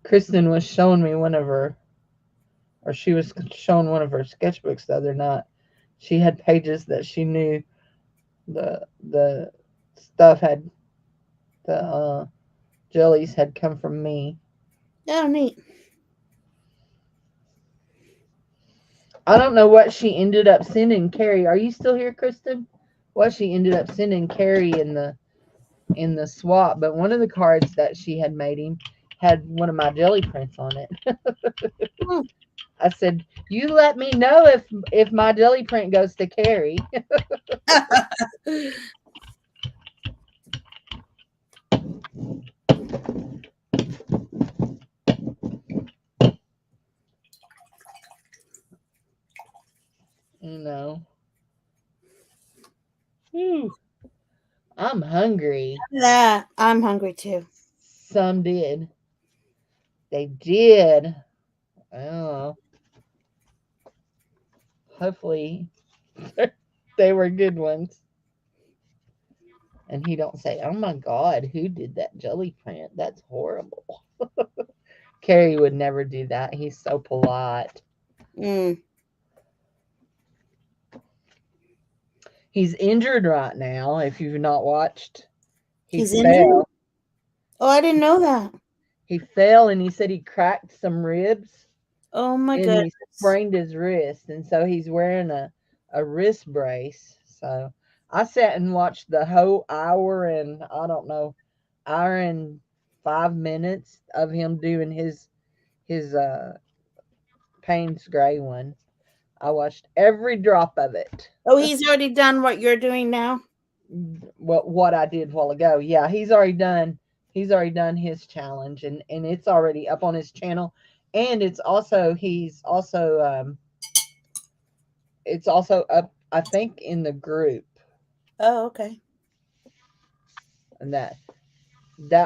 Kristen was showing me she was showing one of her sketchbooks the other night. She had pages that she knew the stuff had the jellies had come from me. Oh, neat. I don't know what she ended up sending Carrie. Are you still here, Kristen? What she ended up sending Carrie in the swap, but one of the cards that she had made him had one of my jelly prints on it. I said, "You let me know if my jelly print goes to Carrie." You know. Whew. I'm hungry. Yeah, I'm hungry too. Some did. They did. Oh, hopefully they were good ones. And he don't say, "Oh my God, who did that jelly print? That's horrible." Carrie would never do that. He's so polite. Mm. He's injured right now. If you've not watched, he He's injured? fell. Oh, I didn't know that. He fell, and he said he cracked some ribs, Oh my and he goodness. sprained his wrist, and so he's wearing a wrist brace. So I sat and watched the whole hour and I don't know, hour and 5 minutes of him doing his Payne's Gray one. I watched every drop of it. Oh, he's already done what you're doing now? What I did a while ago. Yeah, he's already done. He's already done his challenge, and it's already up on his channel, and it's also up. I think in the group, Oh, okay. and that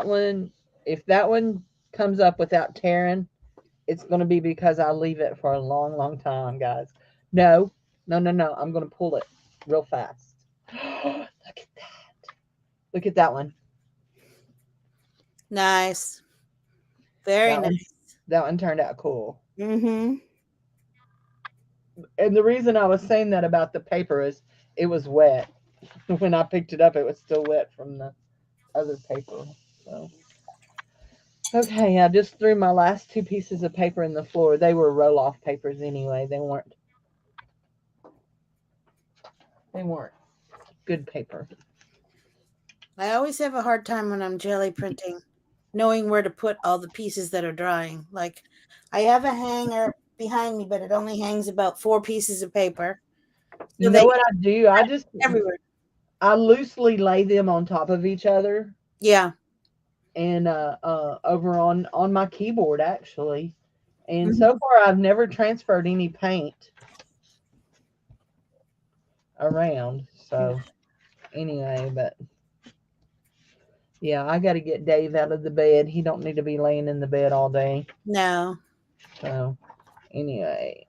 one, if that one comes up without tearing, it's going to be because I leave it for a long, long time, guys. No, no, no, no. I'm going to pull it real fast. Look at that. Look at that one. Nice. Very That one, nice. that one turned out cool. Mm-hmm. And the reason I was saying that about the paper is it was wet. When I picked it up, it was still wet from the other paper. So, okay, I just threw my last two pieces of paper in the floor. They were roll-off papers anyway. They weren't good paper. I always have a hard time when I'm jelly printing, knowing where to put all the pieces that are drying. Like, I have a hanger behind me, but it only hangs about 4 pieces of paper. You So know they what I do? everywhere. I loosely lay them on top of each other Yeah. and over on my keyboard actually. And Mhm. so far I've never transferred any paint around. So anyway, but yeah, I got to get Dave out of the bed. He don't need to be laying in the bed all day. No. So anyway,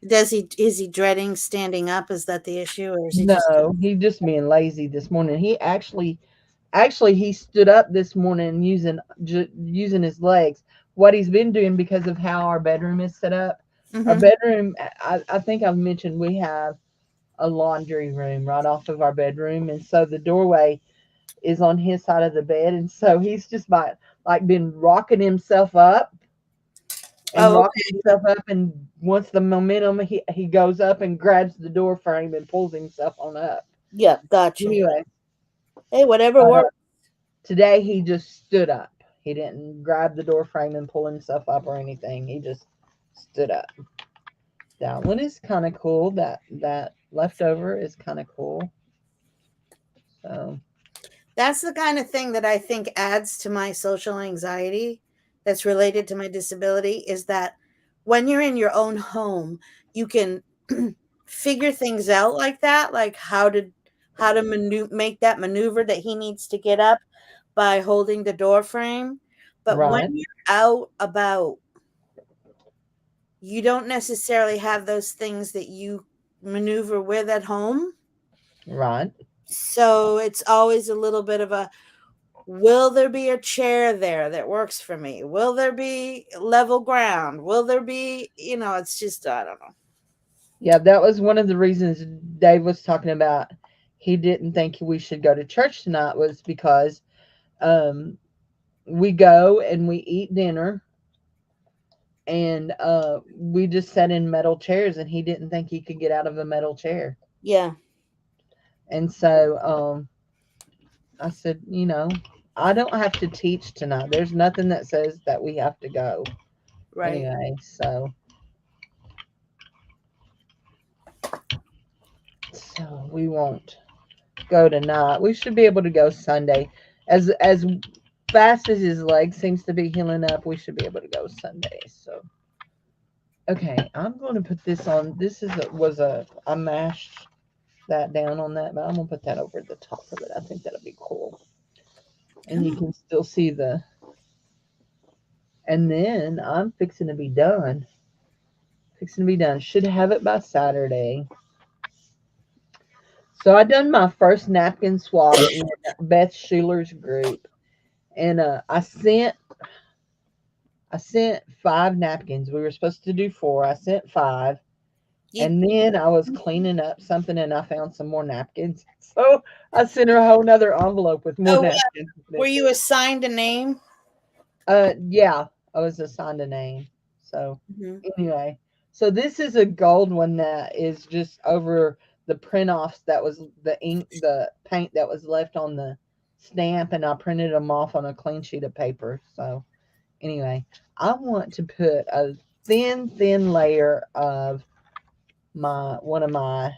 Is he dreading standing up? Is that the issue, or is he just no, he's just being lazy this morning. He actually he stood up this morning using his legs. What he's been doing because of how our bedroom is set up. Our Mhm. bedroom, I think I've mentioned we have a laundry room right off of our bedroom, and so the doorway is on his side of the bed, and so he's just like been rocking himself up and Oh, rocking okay. himself up, and once the momentum, he goes up and grabs the door frame and pulls himself on up. Yeah, gotcha. Anyway, Hey, whatever uh, works. today he just stood up. He didn't grab the door frame and pull himself up or anything. He just stood up. That one is kind of cool. That leftover is kind of cool. So That's the kind of thing that I think adds to my social anxiety that's related to my disability is that when you're in your own home, you can figure things out like that, like how to make that maneuver that he needs to get up by holding the door frame. But when right, you're out about, you don't necessarily have those things that you maneuver with at home. right. So it's always a little bit of a, will there be a chair there that works for me? Will there be level ground? Will there be, it's just, I don't know. Yeah, that was one of the reasons Dave was talking about. He didn't think we should go to church tonight was because um, we go and we eat dinner and we just sat in metal chairs and he didn't think he could get out of a metal chair. Yeah, And so I said, I don't have to teach tonight. There's nothing that says that we have to go. right. Anyway, so we won't go tonight. We should be able to go Sunday. As fast as his leg seems to be healing up, we should be able to go Sunday. So okay, I'm going to put this on. This is I mashed that down on that, but I'm gonna put that over the top of it. I think that'll be cool, and Come you on. can still see the. And then I'm fixing to be done. Fixing to be done. Should have it by Saturday. So I done my first napkin swap in Beth Schuler's group, and I sent 5 napkins. We were supposed to do 4. I sent 5, You, and then I was cleaning up something, and I found some more napkins. So I sent her a whole nother envelope with more oh, napkins. were you assigned a name? Yeah, I was assigned a name. So Hmm. anyway, so this is a gold one that is just over the print offs that was the paint that was left on the stamp, and I printed them off on a clean sheet of paper. So anyway, I want to put a thin layer of my one of my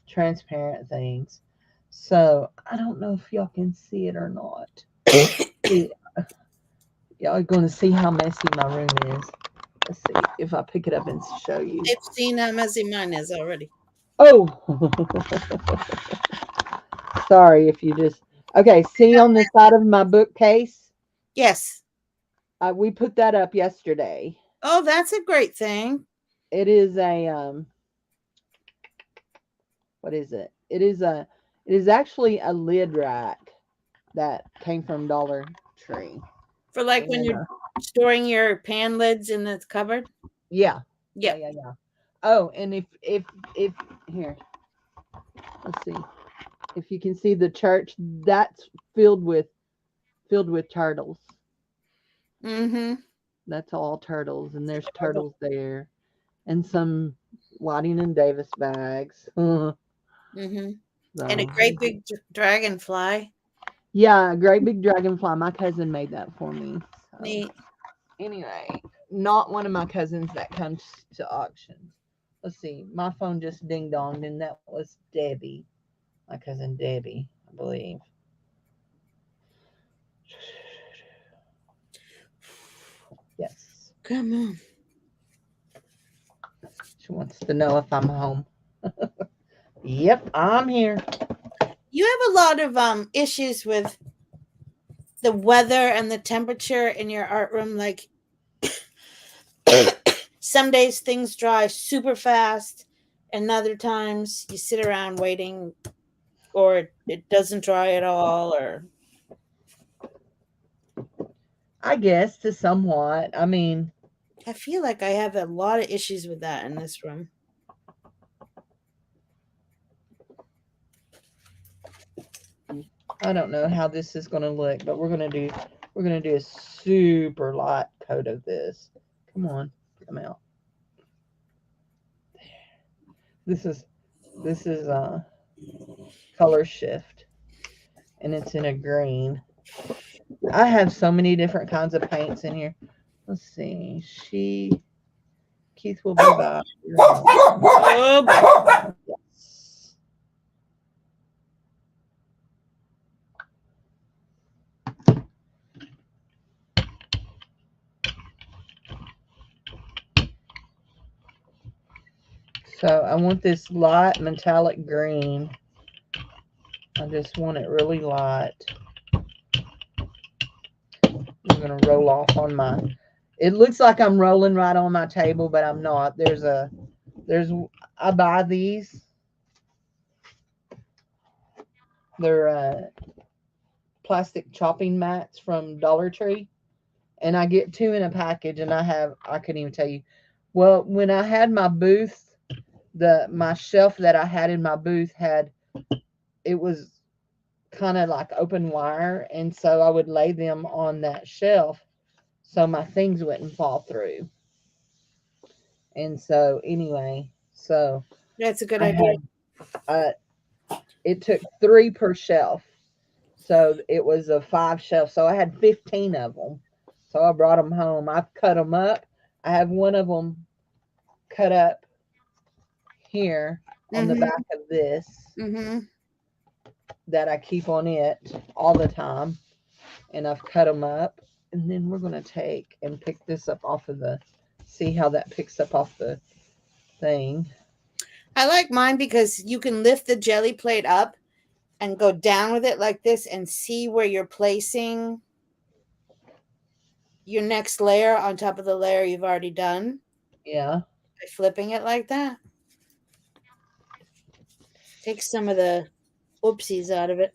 transparent things. So I don't know if y'all can see it or not. See, y'all are going to see how messy my room is. Let's see if I pick it up and show you. I've seen how messy mine is already. Oh, sorry if you just. Okay, see on the side of my bookcase? Yes. We put that up yesterday. Oh, that's a great thing. It is what is it? It is actually a lid rack that came from Dollar Tree. For like when And you're storing your pan lids in the cupboard. yeah, yeah, Yep. yeah, yeah. Oh, and if here, let's see if you can see the church. That's filled with turtles. Mm-hmm. That's all turtles, and there's turtles there, and some Whiting and Davis bags. So Mm-hmm. And a great big dragonfly. yeah, a great big dragonfly. My cousin made that for me. So Neat. anyway, not one of my cousins that comes to auctions. Let's see, my phone just ding donged, and that was Debbie, my cousin Debbie, I believe. Yes, Come on. she wants to know if I'm home. Yep, I'm here. You have a lot of issues with the weather and the temperature in your art room. Like some days things dry super fast, and other times you sit around waiting, or it doesn't dry at all. Or I guess to somewhat. I mean, I feel like I have a lot of issues with that in this room. I don't know how this is going to look, but we're going to do a super light coat of this. Come on, come out. This is color shift, and it's in a green. I have so many different kinds of paints in here. Let's see. Keith will be back. Oh, Yes. So I want this light metallic green. I just want it really light. I'm going to roll off on my, it looks like I'm rolling right on my table, but I'm not. I buy these. They're plastic chopping mats from Dollar Tree. And I get 2 in a package, and I couldn't even tell you. Well, when I had my booth, my shelf that I had in my booth it was kind of like open wire, and so I would lay them on that shelf so my things wouldn't fall through. And so anyway, so that's a good I idea. had it took 3 per shelf. So it was a 5 shelf. So I had 15 of them. So I brought them home. I've cut them up. I have one of them cut up here on the back of this that I keep on it all the time. And I've cut them up. And then we're going to take and pick this up off of see how that picks up off the thing. I like mine because you can lift the jelly plate up and go down with it like this and see where you're placing your next layer on top of the layer you've already done. Yeah. By flipping it like that. Take some of the oopsies out of it.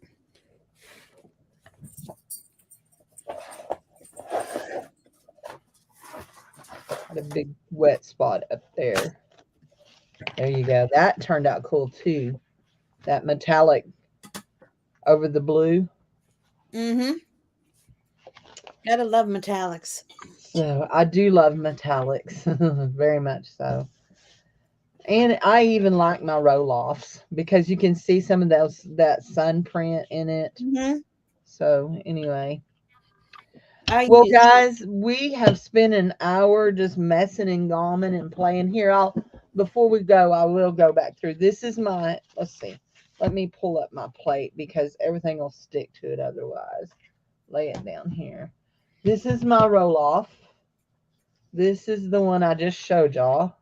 Got a big wet spot up there. There you go. That turned out cool too. That metallic over the blue. Gotta love metallics. So I do love metallics, very much so. And I even like my roll-offs because you can see some of that sun print in it. So anyway. Well, guys, we have spent an hour just messing and gomming and playing. Here, before we go, I will go back through. This is let's see. Let me pull up my plate because everything will stick to it otherwise. Lay it down here. This is my roll-off. This is the one I just showed y'all.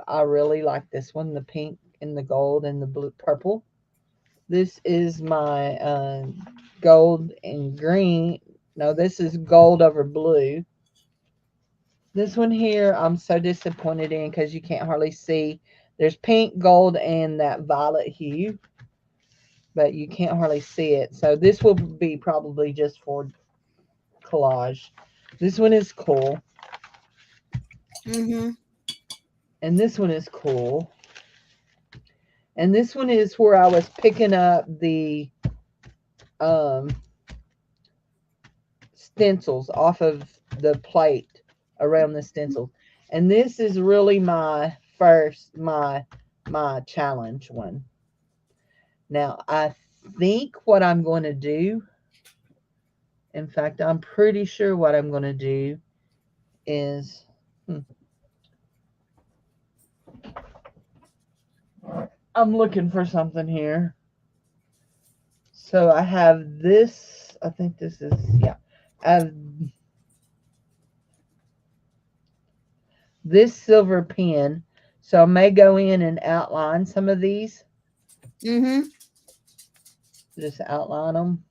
I really like this one, the pink and the gold and the blue, purple. This is my gold and green. No, this is gold over blue. This one here, I'm so disappointed in because you can't hardly see. There's pink, gold, and that violet hue, but you can't hardly see it. So this will be probably just for collage. This one is cool. And this one is cool. And this one is where I was picking up the stencils off of the plate around the stencils. And this is really my challenge one. Now, I think what I'm going to do, in fact, I'm pretty sure what I'm going to do is, I'm looking for something here. So I have this, I think this is, yeah. I have this silver pen. So I may go in and outline some of these. Just outline them.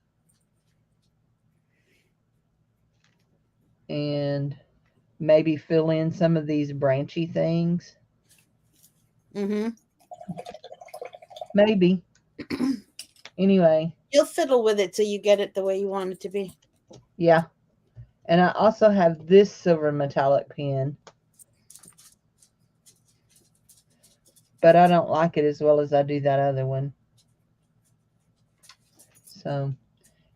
And maybe fill in some of these branchy things. Maybe. Anyway. You'll fiddle with it till you get it the way you want it to be. Yeah. And I also have this silver metallic pen. But I don't like it as well as I do that other one. So,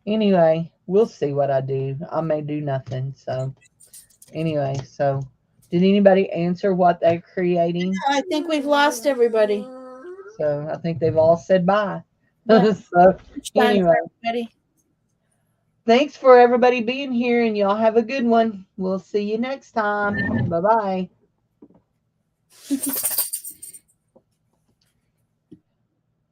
anyway, we'll see what I do. I may do nothing. So, anyway, did anybody answer what they're creating? I think we've lost everybody. So I think they've all said bye. Yeah. So Time anyway, for everybody. thanks for everybody being here, and y'all have a good one. We'll see you next time. Bye bye.